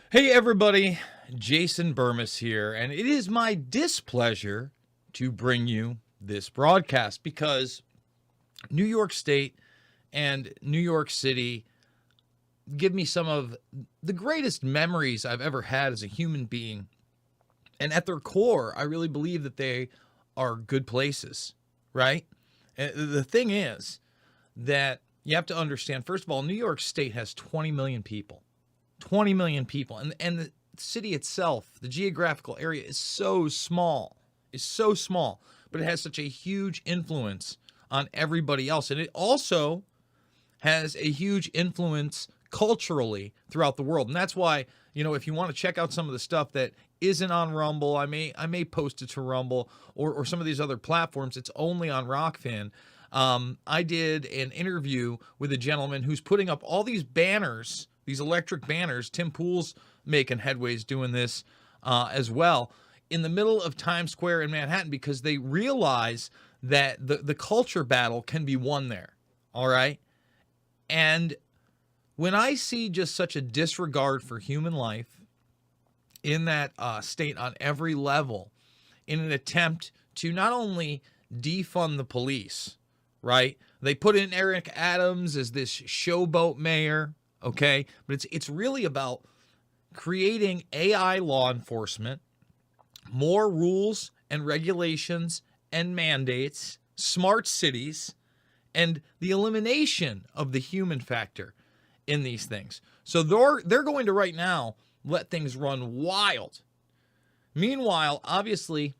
Hey everybody, Jason Bermas here, and it is my displeasure to bring you this broadcast because New York State and New York City give me some of the greatest memories I've ever had as a human being. And at their core, I really believe that they are good places, right? And the thing is that you have to understand, first of all, New York State has 20 million people. 20 million people. And the city itself, the geographical area is so small, but it has such a huge influence on everybody else. And it also has a huge influence culturally throughout the world. And that's why, if you want to check out some of the stuff that isn't on Rumble, I may post it to Rumble or some of these other platforms. It's only on Rockfin. I did an interview with a gentleman who's putting up all these banners, these electric banners. Tim Pool's making headways doing this as well in the middle of Times Square in Manhattan because they realize that the culture battle can be won there. All right. And when I see just such a disregard for human life in that state on every level, in an attempt to not only defund the police, right? They put in Eric Adams as this showboat mayor, okay? But it's really about creating AI law enforcement, more rules and regulations and mandates, smart cities, and the elimination of the human factor in these things. So they're going to right now let things run wild. Meanwhile, obviously,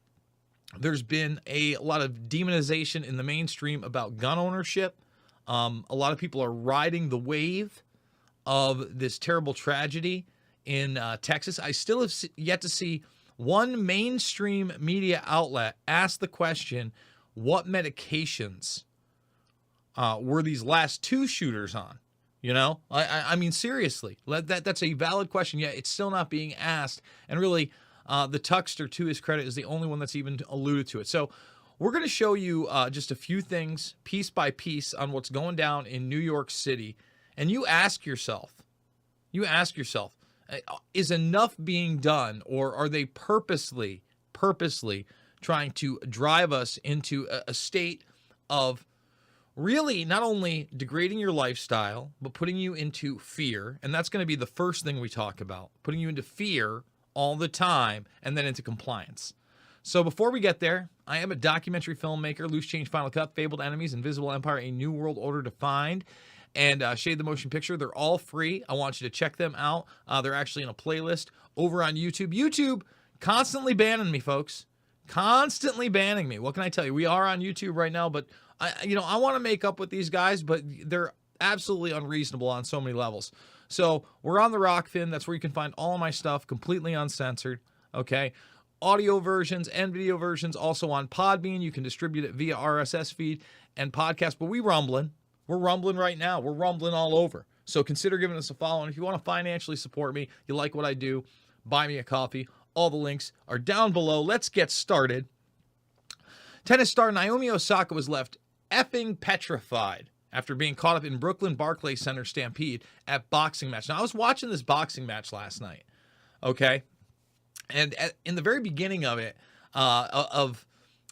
there's been a lot of demonization in the mainstream about gun ownership. A lot of people are riding the wave of this terrible tragedy in Texas. I still have yet to see one mainstream media outlet ask the question, what medications were these last two shooters on? I mean, seriously, that's a valid question. Yet it's still not being asked. And really, the Tuckster, to his credit, is the only one that's even alluded to it. So we're going to show you just a few things piece by piece on what's going down in New York City. And you ask yourself, is enough being done, or are they purposely trying to drive us into a state of really not only degrading your lifestyle, but putting you into fear? And that's going to be the first thing we talk about, putting you into fear all the time and then into compliance. So before we get there, I am a documentary filmmaker, Loose Change, Final Cut, Fabled Enemies, Invisible Empire, A New World Order Defined, and Shade the Motion Picture. They're all free. I want you to check them out. They're actually in a playlist over on YouTube. YouTube constantly banning me, folks. Constantly banning me. What can I tell you? We are on YouTube right now, but I want to make up with these guys, but they're absolutely unreasonable on so many levels. So we're on the Rockfin. That's where you can find all of my stuff completely uncensored. Okay. Audio versions and video versions also on Podbean. You can distribute it via RSS feed and podcast, but we're rumbling right now. We're rumbling all over. So consider giving us a follow. And if you want to financially support me, you like what I do, buy me a coffee. All the links are down below. Let's get started. Tennis star Naomi Osaka was left effing petrified after being caught up in Brooklyn Barclays Center stampede at boxing match. Now, I was watching this boxing match last night, okay? And in the very beginning of it, of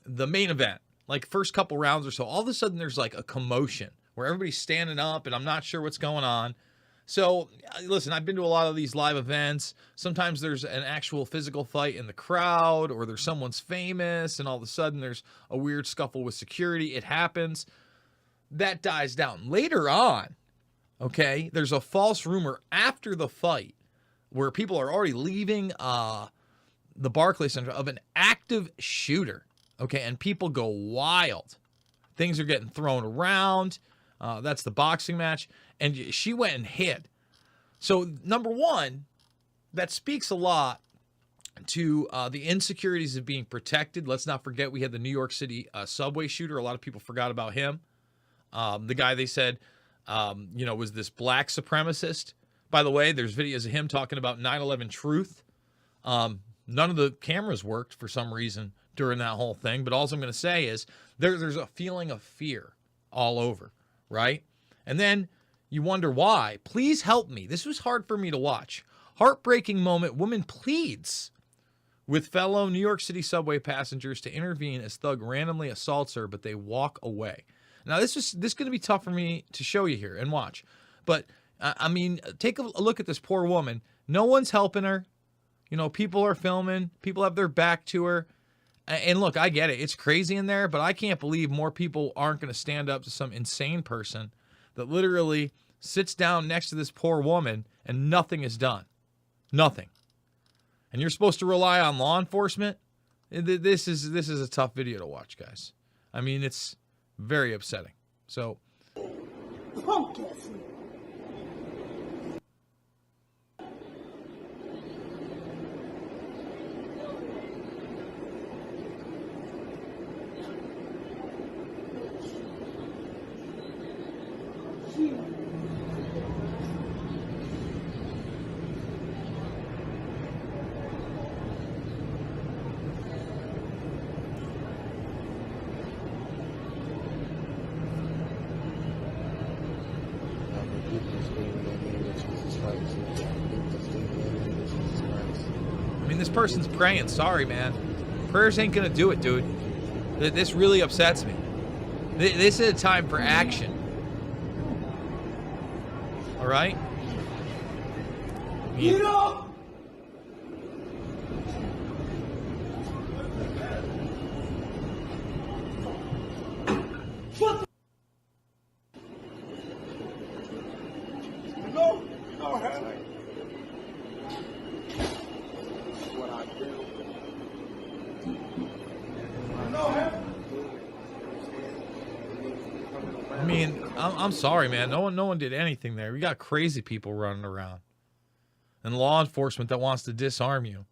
the main event, like first couple rounds or so, all of a sudden there's like a commotion where everybody's standing up and I'm not sure what's going on. So, listen, I've been to a lot of these live events. Sometimes there's an actual physical fight in the crowd, or there's someone's famous, and all of a sudden there's a weird scuffle with security. It happens. That dies down. Later on, okay, there's a false rumor after the fight where people are already leaving the Barclays Center of an active shooter, okay, and people go wild. Things are getting thrown around. That's the boxing match. And she went and hid. So, number one, that speaks a lot to the insecurities of being protected. Let's not forget we had the New York City subway shooter. A lot of people forgot about him. The guy they said, was this black supremacist. By the way, there's videos of him talking about 9/11 truth. None of the cameras worked for some reason during that whole thing. But all I'm going to say is there's a feeling of fear all over, right? And then you wonder why. Please help me. This was hard for me to watch. Heartbreaking moment. Woman pleads with fellow New York City subway passengers to intervene as thug randomly assaults her, but they walk away. Now, this is going to be tough for me to show you here and watch. But, I mean, take a look at this poor woman. No one's helping her. You know, people are filming. People have their back to her. And look, I get it. It's crazy in there, but I can't believe more people aren't going to stand up to some insane person that literally sits down next to this poor woman and nothing is done. Nothing. And you're supposed to rely on law enforcement? This is a tough video to watch, guys. I mean, it's very upsetting. So, punk ass. I mean, this person's praying. Sorry, man. Prayers ain't going to do it, dude. This really upsets me. This is a time for action. All right? Get up! I mean, I'm sorry, man. No one did anything there. We got crazy people running around, and law enforcement that wants to disarm you.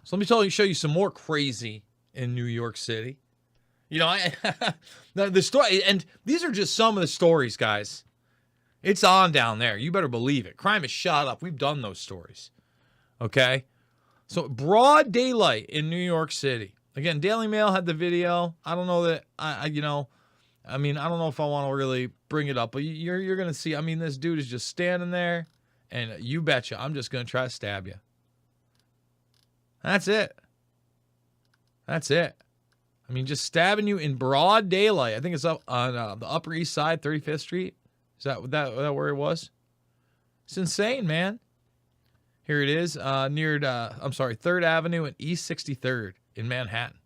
So let me show you some more crazy in New York City. You know, the story, and these are just some of the stories, guys. It's on down there. You better believe it. Crime is shot up. We've done those stories. Okay, so broad daylight in New York City. Again, Daily Mail had the video. I don't know that I mean, I don't know if I want to really bring it up, but you're going to see. I mean, this dude is just standing there, and you betcha, I'm just going to try to stab you. That's it. That's it. I mean, just stabbing you in broad daylight. I think it's up on the Upper East Side, 35th Street. Is that where it was? It's insane, man. Here it is, near 3rd Avenue and East 63rd in Manhattan.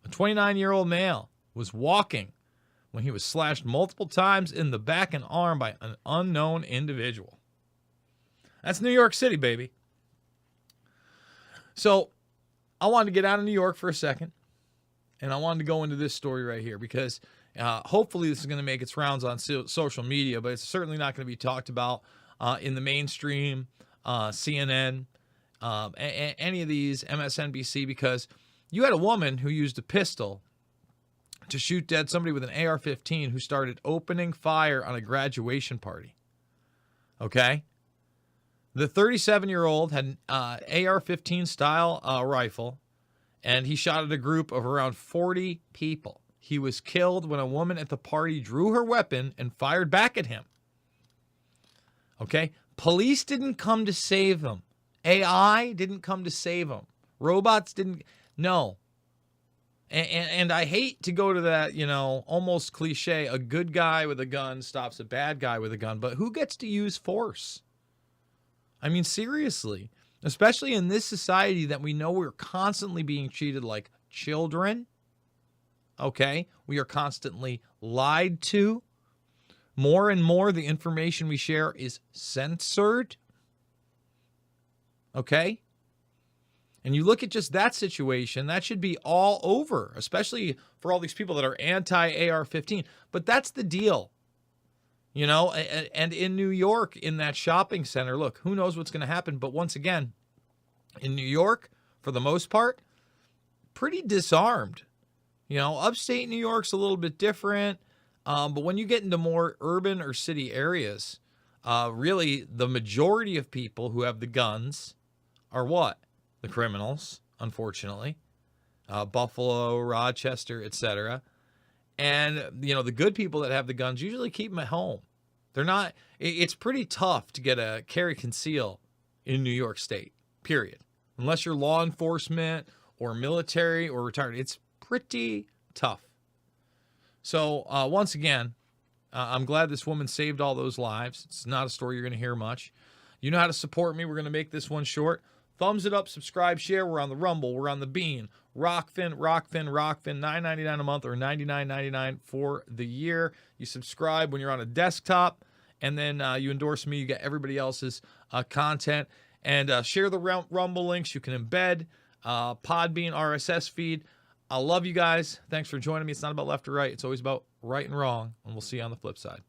A 29-year-old male was walking when he was slashed multiple times in the back and arm by an unknown individual. That's New York City, baby. So I wanted to get out of New York for a second, and I wanted to go into this story right here because hopefully this is going to make its rounds on social media, but it's certainly not going to be talked about in the mainstream, CNN, any of these, MSNBC, because you had a woman who used a pistol to shoot dead somebody with an AR-15 who started opening fire on a graduation party. Okay? The 37-year-old had an AR-15 style rifle, and he shot at a group of around 40 people. He was killed when a woman at the party drew her weapon and fired back at him. Okay? Police didn't come to save him. AI didn't come to save him. Robots didn't. No. And I hate to go to that, you know, almost cliche, a good guy with a gun stops a bad guy with a gun, but who gets to use force? I mean, seriously, especially in this society that we know we're constantly being treated like children, okay? We are constantly lied to. More and more, the information we share is censored, okay? And you look at just that situation, that should be all over, especially for all these people that are anti-AR-15. But that's the deal, you know? And in New York, in that shopping center, look, who knows what's going to happen? But once again, in New York, for the most part, pretty disarmed. You know, upstate New York's a little bit different. But when you get into more urban or city areas, really the majority of people who have the guns are what? The criminals, unfortunately. Buffalo, Rochester, etc. And, you know, the good people that have the guns usually keep them at home. They're not, it's pretty tough to get a carry conceal in New York State, period. Unless you're law enforcement or military or retired, it's pretty tough. So once again, I'm glad this woman saved all those lives. It's not a story you're going to hear much. You know how to support me. We're going to make this one short. Thumbs it up, subscribe, share. We're on the Rumble. We're on the Bean. Rockfin, $9.99 a month or $99.99 for the year. You subscribe when you're on a desktop, and then you endorse me. You get everybody else's content. And share the Rumble links. You can embed Podbean RSS feed. I love you guys. Thanks for joining me. It's not about left or right. It's always about right and wrong, and we'll see you on the flip side.